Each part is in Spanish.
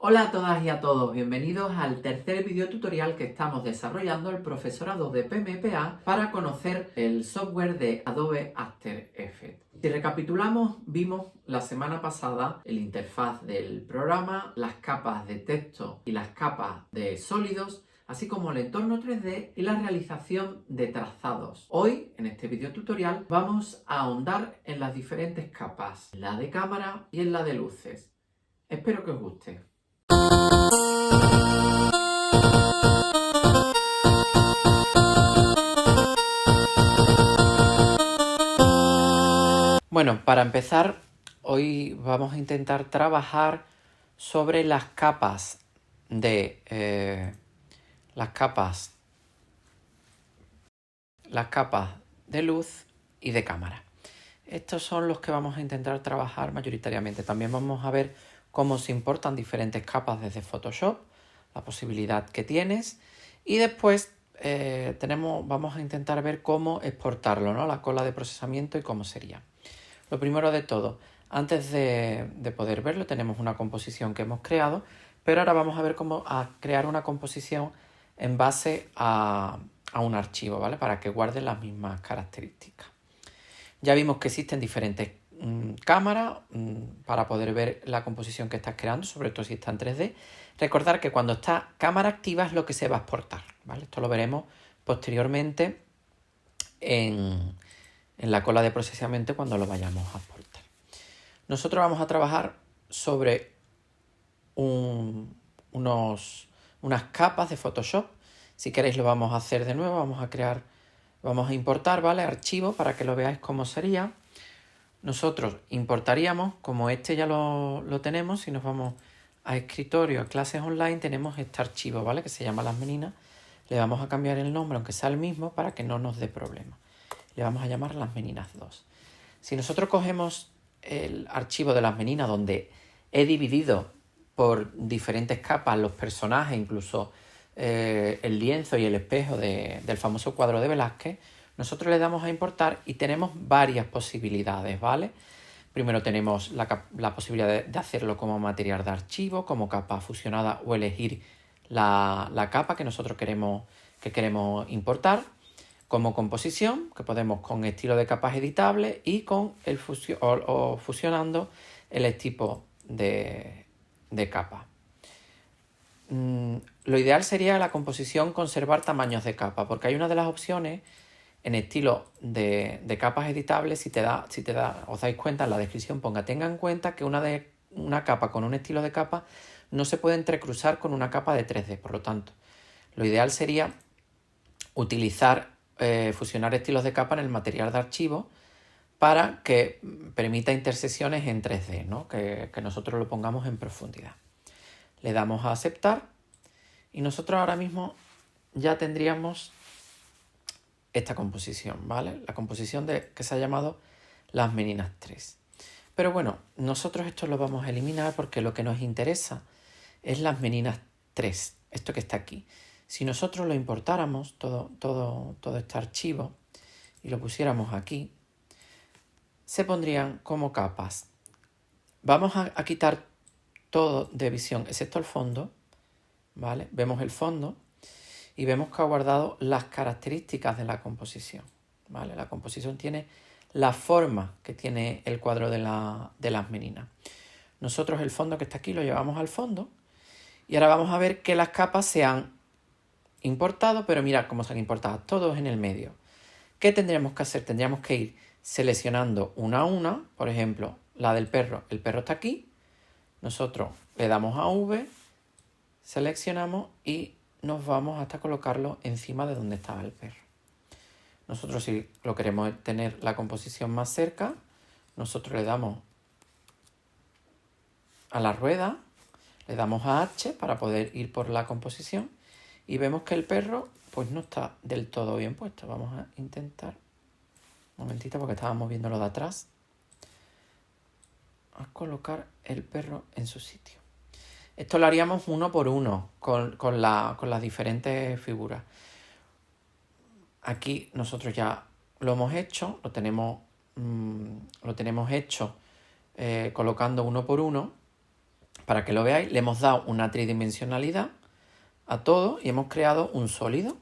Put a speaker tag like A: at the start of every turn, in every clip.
A: Hola a todas y a todos, bienvenidos al tercer video tutorial que estamos desarrollando el profesorado de PMPA para conocer el software de Adobe After Effects. Si recapitulamos, vimos la semana pasada el interfaz del programa, las capas de texto y las capas de sólidos, así como el entorno 3D y la realización de trazados. Hoy, en este video tutorial, vamos a ahondar en las diferentes capas, en la de cámara y en la de luces. Espero que os guste. Bueno, para empezar, hoy vamos a intentar trabajar sobre las capas de luz y de cámara. Estos son los que vamos a intentar trabajar mayoritariamente. También vamos a ver cómo se importan diferentes capas desde Photoshop, la posibilidad que tienes, y después vamos a intentar ver cómo exportarlo, ¿no? La cola de procesamiento y cómo sería. Lo primero de todo, antes de poder verlo, tenemos una composición que hemos creado, pero ahora vamos a ver cómo crear una composición en base a un archivo, ¿vale? Para que guarde las mismas características. Ya vimos que existen diferentes cámaras para poder ver la composición que estás creando, sobre todo si está en 3D. Recordar que cuando está cámara activa es lo que se va a exportar, ¿vale? Esto lo veremos posteriormente en la cola de procesamiento cuando lo vayamos a exportar. Nosotros vamos a trabajar sobre unas capas de Photoshop. Si queréis lo vamos a hacer de nuevo, vamos a importar, ¿vale? Archivo para que lo veáis cómo sería. Nosotros importaríamos, como este ya lo tenemos, si nos vamos a escritorio, a clases online, tenemos este archivo, ¿vale? Que se llama Las Meninas. Le vamos a cambiar el nombre, aunque sea el mismo, para que no nos dé problema. Le vamos a llamar Las Meninas 2. Si nosotros cogemos el archivo de Las Meninas, donde he dividido por diferentes capas los personajes, incluso el lienzo y el espejo del famoso cuadro de Velázquez, nosotros le damos a importar y tenemos varias posibilidades, ¿vale? Primero tenemos la posibilidad de hacerlo como material de archivo, como capa fusionada o elegir la capa que nosotros queremos importar, como composición, que podemos con estilo de capas editables y con fusionando el tipo de capa. Lo ideal sería la composición conservar tamaños de capa, porque hay una de las opciones en estilo de capas editables, si os dais cuenta en la descripción, tenga en cuenta que una capa con un estilo de capa no se puede entrecruzar con una capa de 3D. Por lo tanto, lo ideal sería fusionar estilos de capa en el material de archivo para que permita intersecciones en 3D, ¿no? Que nosotros lo pongamos en profundidad. Le damos a aceptar y nosotros ahora mismo ya tendríamos esta composición, ¿vale? La composición que se ha llamado Las Meninas 3. Pero bueno, nosotros esto lo vamos a eliminar porque lo que nos interesa es Las Meninas 3, esto que está aquí. Si nosotros lo importáramos, todo este archivo, y lo pusiéramos aquí, se pondrían como capas. Vamos a quitar todo de visión, excepto el fondo, ¿vale? Vemos el fondo y vemos que ha guardado las características de la composición, ¿vale? La composición tiene la forma que tiene el cuadro de Las Meninas. Nosotros el fondo que está aquí lo llevamos al fondo y ahora vamos a ver que las capas se han importado, pero mirad cómo se han importado, todos en el medio. ¿Qué tendríamos que hacer? Tendríamos que ir seleccionando una a una, por ejemplo, la del perro. El perro está aquí, nosotros le damos a V, seleccionamos y nos vamos hasta colocarlo encima de donde estaba el perro. Nosotros, si lo queremos tener la composición más cerca, nosotros le damos a la rueda, le damos a H para poder ir por la composición y vemos que el perro pues no está del todo bien puesto. Vamos a intentar, un momentito porque estábamos viendo lo de atrás, a colocar el perro en su sitio. Esto lo haríamos uno por uno con las diferentes figuras. Aquí nosotros ya lo hemos hecho, lo tenemos hecho colocando uno por uno para que lo veáis, le hemos dado una tridimensionalidad a todo y hemos creado un sólido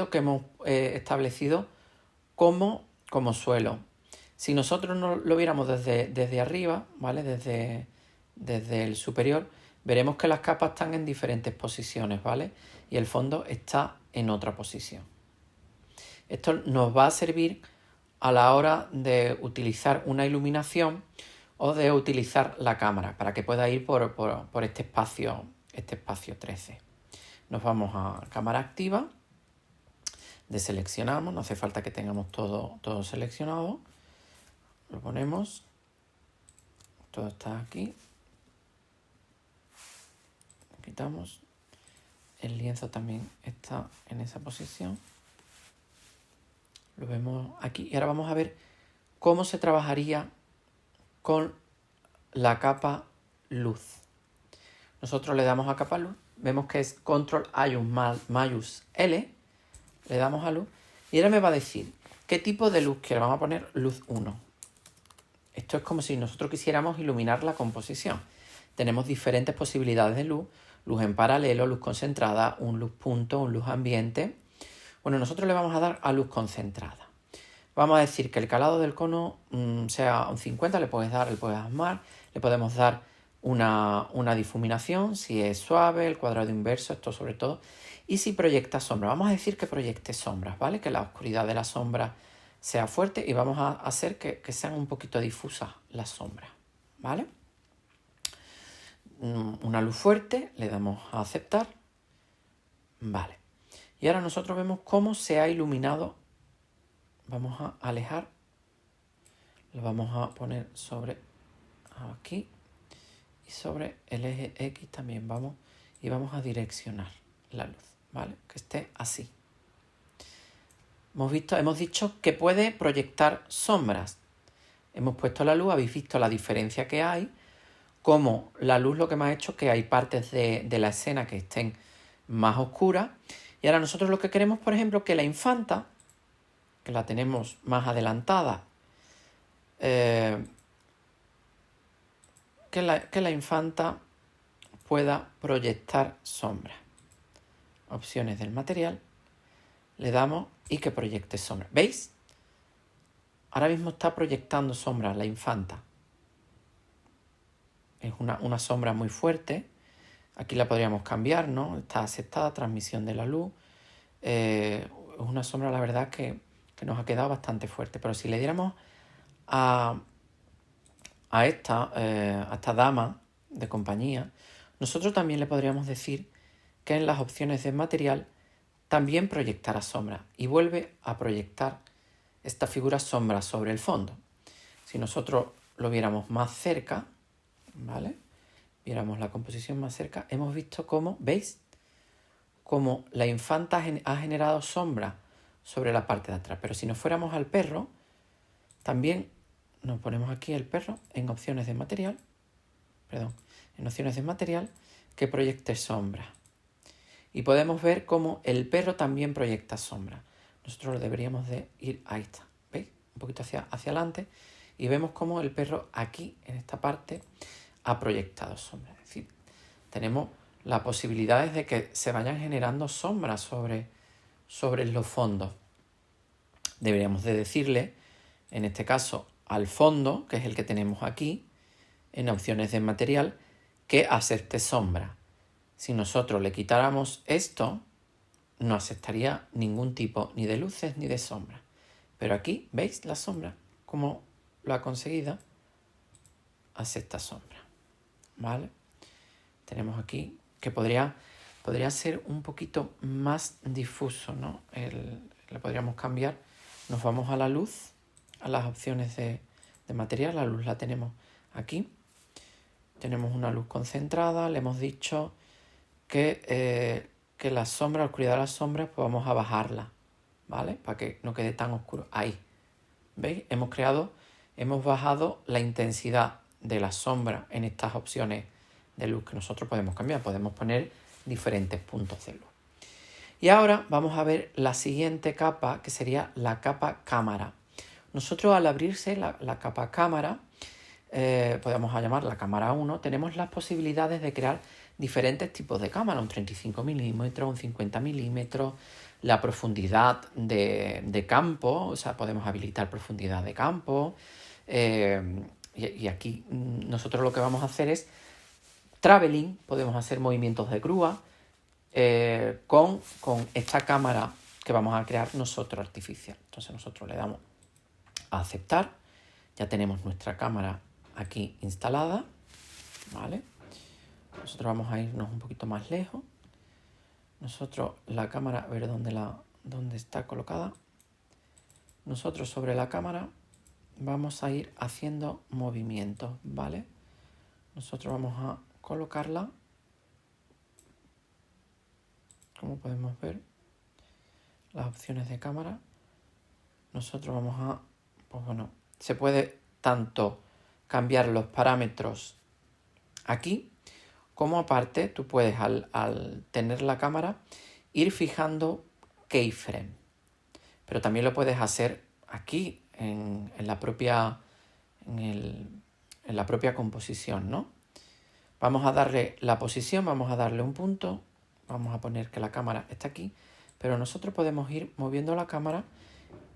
A: que hemos establecido como suelo. Si nosotros no lo viéramos desde arriba, ¿vale? Desde el superior, veremos que las capas están en diferentes posiciones, ¿vale? Y el fondo está en otra posición. Esto nos va a servir a la hora de utilizar una iluminación o de utilizar la cámara para que pueda ir por este espacio 13. Nos vamos a cámara activa, deseleccionamos, no hace falta que tengamos todo seleccionado, lo ponemos, todo está aquí, quitamos, el lienzo también está en esa posición, lo vemos aquí y ahora vamos a ver cómo se trabajaría con la capa luz. Nosotros le damos a capa luz, vemos que es control mayús L, le damos a luz y ahora me va a decir qué tipo de luz quiero. Vamos a poner luz 1. Esto es como si nosotros quisiéramos iluminar la composición. Tenemos diferentes posibilidades de luz, luz en paralelo, luz concentrada, un luz punto, un luz ambiente. Bueno, nosotros le vamos a dar a luz concentrada. Vamos a decir que el calado del cono sea un 50, le puedes armar, le podemos dar una difuminación, si es suave, el cuadrado inverso, esto sobre todo, y si proyecta sombra. Vamos a decir que proyecte sombras, ¿vale? Que la oscuridad de la sombra sea fuerte y vamos a hacer que sean un poquito difusas las sombras, ¿vale? Una luz fuerte, le damos a aceptar, vale. Y ahora nosotros vemos cómo se ha iluminado. Vamos a alejar, lo vamos a poner sobre aquí y sobre el eje X también vamos a direccionar la luz, ¿vale? Que esté así. Hemos dicho que puede proyectar sombras. Hemos puesto la luz, habéis visto la diferencia que hay, como la luz lo que me ha hecho que hay partes de la escena que estén más oscuras. Y ahora nosotros lo que queremos, por ejemplo, que la infanta, que la tenemos más adelantada, que la infanta pueda proyectar sombra. Opciones del material, le damos y que proyecte sombra. ¿Veis? Ahora mismo está proyectando sombra la infanta. Es una sombra muy fuerte. Aquí la podríamos cambiar, ¿no? Está aceptada, transmisión de la luz. Es una sombra, la verdad, que nos ha quedado bastante fuerte. Pero si le diéramos a esta dama de compañía, nosotros también le podríamos decir que en las opciones de material también proyectará sombra y vuelve a proyectar esta figura sombra sobre el fondo. Si nosotros lo viéramos más cerca, ¿vale? Viéramos la composición más cerca, hemos visto cómo, ¿veis? Cómo la infanta ha generado sombra sobre la parte de atrás. Pero si nos fuéramos al perro, también nos ponemos aquí el perro en opciones de material, que proyecte sombra. Y podemos ver cómo el perro también proyecta sombra. Nosotros deberíamos de ir, ahí está, ¿veis? Un poquito hacia adelante y vemos cómo el perro aquí, en esta parte, ha proyectado sombra. Es decir, tenemos las posibilidades de que se vayan generando sombras sobre los fondos. Deberíamos de decirle, en este caso, al fondo, que es el que tenemos aquí, en opciones de material, que acepte sombra. Si nosotros le quitáramos esto, no aceptaría ningún tipo ni de luces ni de sombra. Pero aquí, ¿veis la sombra? Como lo ha conseguido, acepta sombra. ¿Vale? Tenemos aquí que podría ser un poquito más difuso, ¿no? Le podríamos cambiar. Nos vamos a la luz, a las opciones de material. La luz la tenemos aquí. Tenemos una luz concentrada. Le hemos dicho que la sombra, la oscuridad de las sombras, pues vamos a bajarla, ¿vale? Para que no quede tan oscuro. Ahí, ¿veis? Hemos bajado la intensidad de la sombra en estas opciones de luz que nosotros podemos cambiar. Podemos poner diferentes puntos de luz. Y ahora vamos a ver la siguiente capa, que sería la capa cámara. Nosotros, al abrirse la capa cámara, podemos llamar la cámara 1, tenemos las posibilidades de crear diferentes tipos de cámara, un 35 milímetros, un 50 milímetros, la profundidad de campo, o sea, podemos habilitar profundidad de campo, y aquí nosotros lo que vamos a hacer es traveling, podemos hacer movimientos de grúa con esta cámara que vamos a crear nosotros artificial. Entonces nosotros le damos a aceptar, ya tenemos nuestra cámara aquí instalada, ¿vale? Nosotros vamos a irnos un poquito más lejos. Nosotros la cámara, a ver dónde está colocada. Nosotros sobre la cámara vamos a ir haciendo movimientos, ¿vale? Nosotros vamos a colocarla, como podemos ver, las opciones de cámara. Nosotros vamos a, pues bueno, se puede tanto cambiar los parámetros aquí, como aparte tú puedes al tener la cámara ir fijando keyframe. Pero también lo puedes hacer aquí en la propia composición, ¿no? Vamos a darle la posición, vamos a darle un punto, vamos a poner que la cámara está aquí, pero nosotros podemos ir moviendo la cámara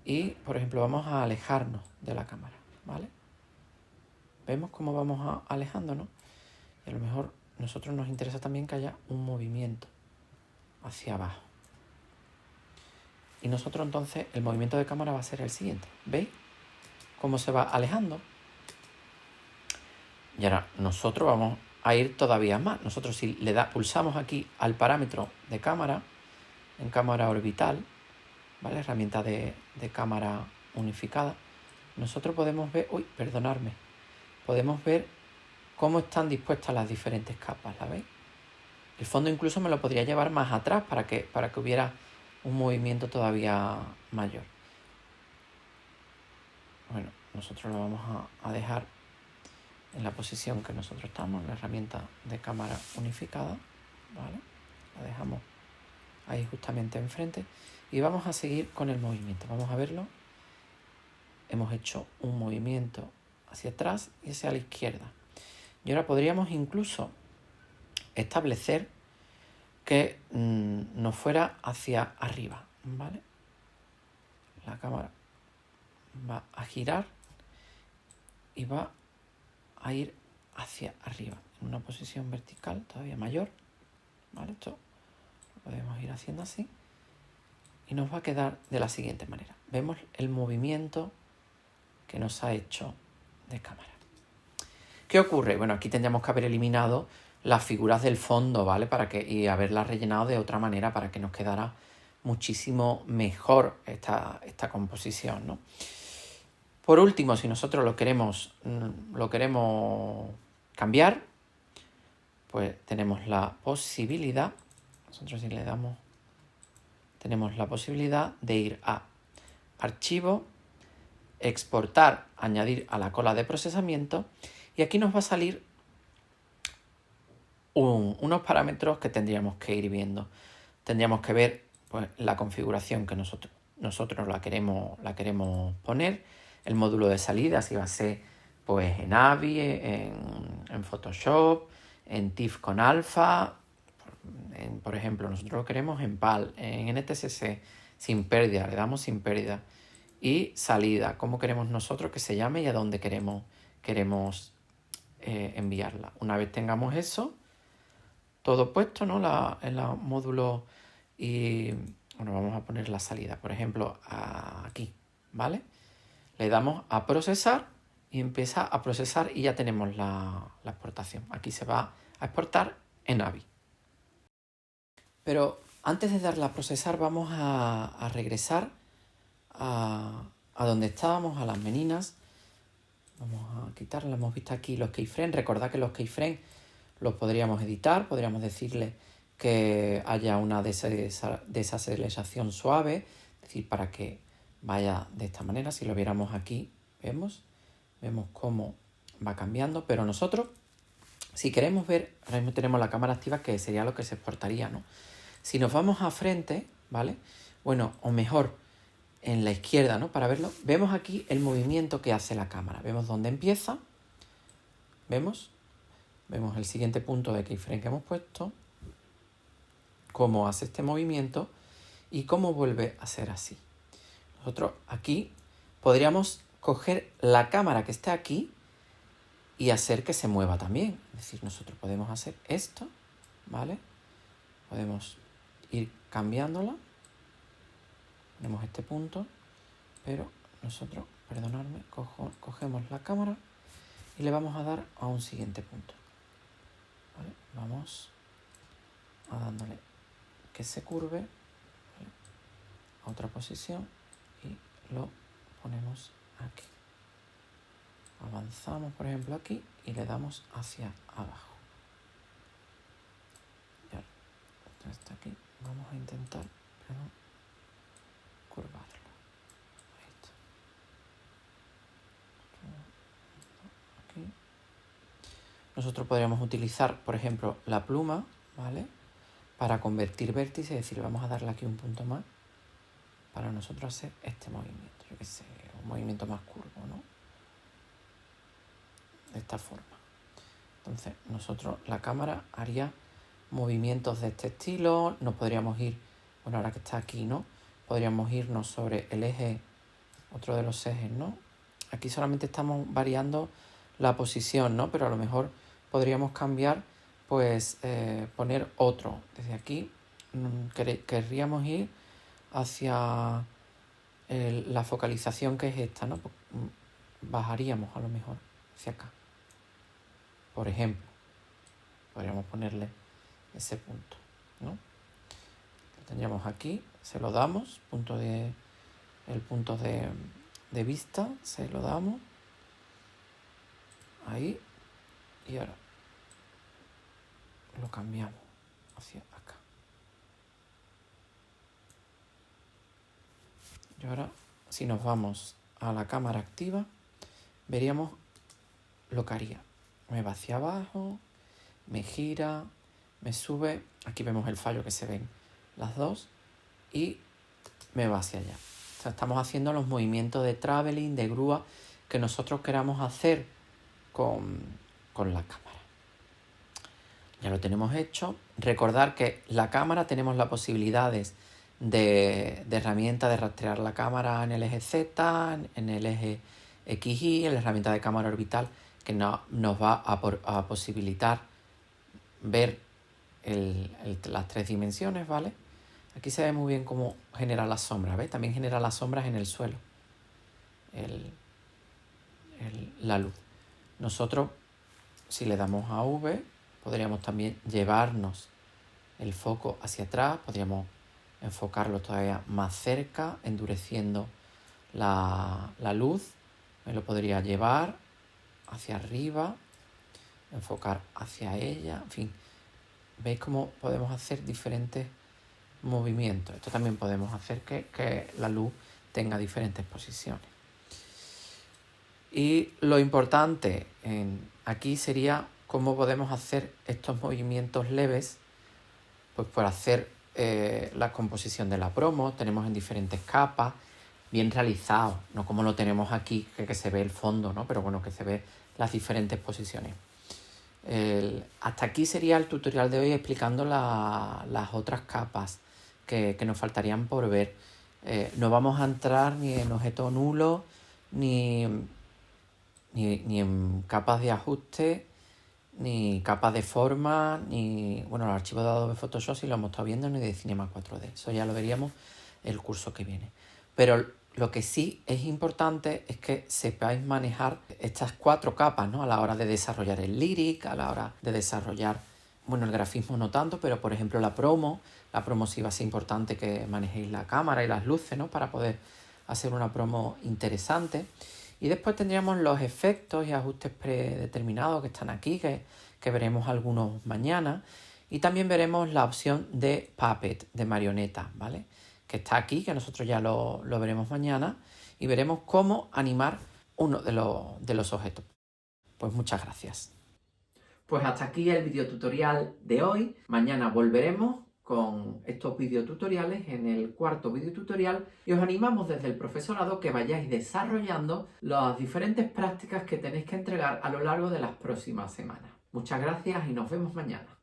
A: y, por ejemplo, vamos a alejarnos de la cámara, ¿vale? ¿Vemos cómo vamos alejándonos? Y a lo mejor a nosotros nos interesa también que haya un movimiento hacia abajo. Y nosotros entonces, el movimiento de cámara va a ser el siguiente. ¿Veis cómo se va alejando? Y ahora nosotros vamos a ir todavía más. Nosotros si pulsamos aquí al parámetro de cámara, en cámara orbital, ¿vale? Herramienta de cámara unificada, nosotros podemos ver, podemos ver cómo están dispuestas las diferentes capas, ¿la veis? El fondo incluso me lo podría llevar más atrás para que hubiera un movimiento todavía mayor. Bueno, nosotros lo vamos a dejar en la posición que nosotros estamos, en la herramienta de cámara unificada, ¿vale? La dejamos ahí justamente enfrente y vamos a seguir con el movimiento. Vamos a verlo. Hemos hecho un movimiento hacia atrás y hacia la izquierda. Y ahora podríamos incluso establecer que nos fuera hacia arriba, ¿vale? La cámara va a girar y va a ir hacia arriba, en una posición vertical todavía mayor, ¿vale? Esto lo podemos ir haciendo así y nos va a quedar de la siguiente manera. Vemos el movimiento que nos ha hecho de cámara. ¿Qué ocurre? Bueno, aquí tendríamos que haber eliminado las figuras del fondo, ¿vale? Y haberlas rellenado de otra manera para que nos quedara muchísimo mejor esta composición, ¿no? Por último, si nosotros lo queremos cambiar, pues tenemos la posibilidad, nosotros si le damos, tenemos la posibilidad de ir a Archivo, Exportar, Añadir a la cola de procesamiento, y aquí nos va a salir unos parámetros que tendríamos que ir viendo. Tendríamos que ver pues, la configuración que nosotros la queremos poner, el módulo de salida, si va a ser pues, en AVI, en Photoshop, en TIFF con alfa, por ejemplo, nosotros lo queremos en PAL, en NTSC, sin pérdida, le damos sin pérdida. Y salida, cómo queremos nosotros que se llame y a dónde queremos enviarla. Una vez tengamos eso, todo puesto, ¿no? En la módulo y bueno, vamos a poner la salida, por ejemplo, aquí, ¿vale? Le damos a procesar y empieza a procesar y ya tenemos la exportación. Aquí se va a exportar en AVI. Pero antes de darle a procesar vamos a regresar a donde estábamos, a las meninas. Vamos a quitarla, hemos visto aquí los keyframes. Recordad que los keyframes los podríamos editar, podríamos decirle que haya una desaceleración suave, es decir, para que vaya de esta manera. Si lo viéramos aquí, vemos cómo va cambiando, pero nosotros, si queremos ver, ahora mismo tenemos la cámara activa, que sería lo que se exportaría, ¿no? Si nos vamos a frente, ¿vale? Bueno, o mejor, en la izquierda, ¿no? Para verlo, vemos aquí el movimiento que hace la cámara. Vemos dónde empieza, ¿Vemos? Vemos el siguiente punto de keyframe que hemos puesto, cómo hace este movimiento y cómo vuelve a ser así. Nosotros aquí podríamos coger la cámara que está aquí y hacer que se mueva también. Es decir, nosotros podemos hacer esto, ¿vale? Podemos ir cambiándola. Tenemos este punto, pero nosotros, perdonadme, cogemos la cámara y le vamos a dar a un siguiente punto. ¿Vale? Vamos a dándole que se curve, ¿vale?, a otra posición y lo ponemos aquí. Avanzamos, por ejemplo, aquí y le damos hacia abajo. Ya está aquí. Vamos a intentar curvarlo. Ahí está. Aquí. Nosotros podríamos utilizar, por ejemplo, la pluma, ¿vale?, para convertir vértices, es decir, vamos a darle aquí un punto más para nosotros hacer este movimiento, yo qué sé, un movimiento más curvo, ¿no? De esta forma. Entonces, nosotros, la cámara haría movimientos de este estilo. Nos podríamos ir, bueno, ahora que está aquí, ¿no?, podríamos irnos sobre el eje, otro de los ejes, ¿no? Aquí solamente estamos variando la posición, ¿no? Pero a lo mejor podríamos cambiar, pues, poner otro. Desde aquí querríamos ir hacia la focalización que es esta, ¿no? Bajaríamos a lo mejor hacia acá. Por ejemplo, podríamos ponerle ese punto, ¿no? Lo tendríamos aquí, se lo damos, el punto de vista, se lo damos ahí y ahora lo cambiamos hacia acá. Y ahora, si nos vamos a la cámara activa, veríamos lo que haría. Me va hacia abajo, me gira, me sube. Aquí vemos el fallo que se ven las dos y me va hacia allá. O sea, estamos haciendo los movimientos de traveling, de grúa, que nosotros queramos hacer con la cámara. Ya lo tenemos hecho. Recordar que la cámara tenemos las posibilidades de herramienta de rastrear la cámara en el eje Z, en el eje XY, en la herramienta de cámara orbital, que nos va a posibilitar ver las tres dimensiones, ¿vale? Aquí se ve muy bien cómo genera las sombras, ¿ves? También genera las sombras en el suelo, la luz. Nosotros, si le damos a V, podríamos también llevarnos el foco hacia atrás, podríamos enfocarlo todavía más cerca, endureciendo la luz. Me lo podría llevar hacia arriba, enfocar hacia ella, en fin. ¿Veis cómo podemos hacer diferentes movimientos? Esto también podemos hacer que la luz tenga diferentes posiciones. Y lo importante aquí sería cómo podemos hacer estos movimientos leves, pues por hacer la composición de la promo. Tenemos en diferentes capas, bien realizado, no como lo tenemos aquí, que se ve el fondo, ¿no? Pero bueno, que se ve las diferentes posiciones. Hasta aquí sería el tutorial de hoy explicando las otras capas que nos faltarían por ver. No vamos a entrar ni en objeto nulo, ni en capas de ajuste, ni capas de forma, ni, bueno, los archivos de Adobe Photoshop si lo hemos estado viendo, ni de Cinema 4D. Eso ya lo veríamos el curso que viene. Pero lo que sí es importante es que sepáis manejar estas 4 capas, ¿no? A la hora de desarrollar el lyric, a la hora de desarrollar, bueno, el grafismo no tanto, pero por ejemplo la promo sí va a ser importante que manejéis la cámara y las luces, ¿no? Para poder hacer una promo interesante. Y después tendríamos los efectos y ajustes predeterminados que están aquí, que veremos algunos mañana. Y también veremos la opción de Puppet, de marioneta, ¿vale? Que está aquí, que nosotros ya lo veremos mañana. Y veremos cómo animar uno de los objetos. Pues muchas gracias. Pues hasta aquí el videotutorial de hoy. Mañana volveremos con estos videotutoriales en el cuarto videotutorial y os animamos desde el profesorado que vayáis desarrollando las diferentes prácticas que tenéis que entregar a lo largo de las próximas semanas. Muchas gracias y nos vemos mañana.